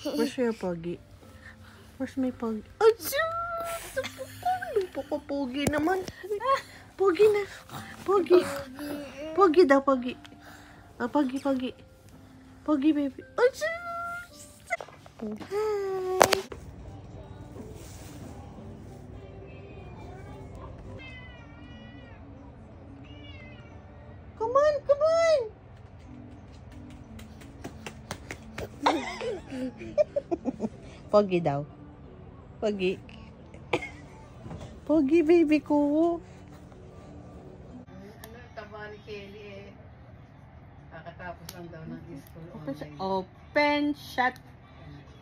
Where's your pogi? Where's my pogi? Achoo! Pogi naman. Pogi na. Pogi. Pogi daw, pogi. Oh, pogi, pogi. Pogi, baby. Achoo! Hi. Come on, come on. Pogi daw. Pogi. Pogi, baby ko. Ano, taba ni Kelly eh. Kakatapos lang daw ng school online. Open, shut.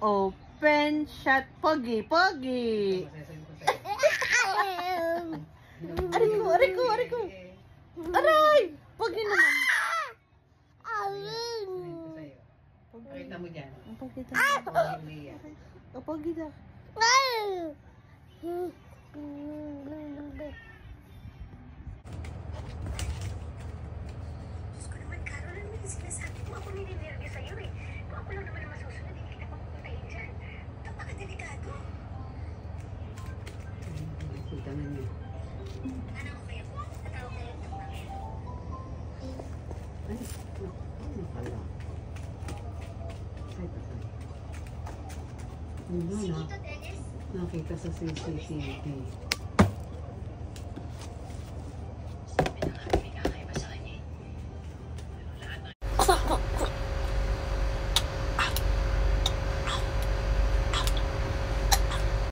Open, shut. Pogi, pogi. Aray ko, aray ko, aray ko. Aray! Pogi naman. Pakita mo dyan. Pogi daw. Pogi yan. Pogi daw. Diyos ko naman, Carol, ano yung sinasabi mo? Ako nininervyo sa'yo eh. Kung ako lang naman ang masusunod, hindi kita papupuntahin dyan. Napakadelikado. Nakita na niya. Ano ko kayo? Natawag kayo ng pangin. Ay, ano pala? Ay, patay. Ano na? Dito, Dennis. Nakita sa CCTV.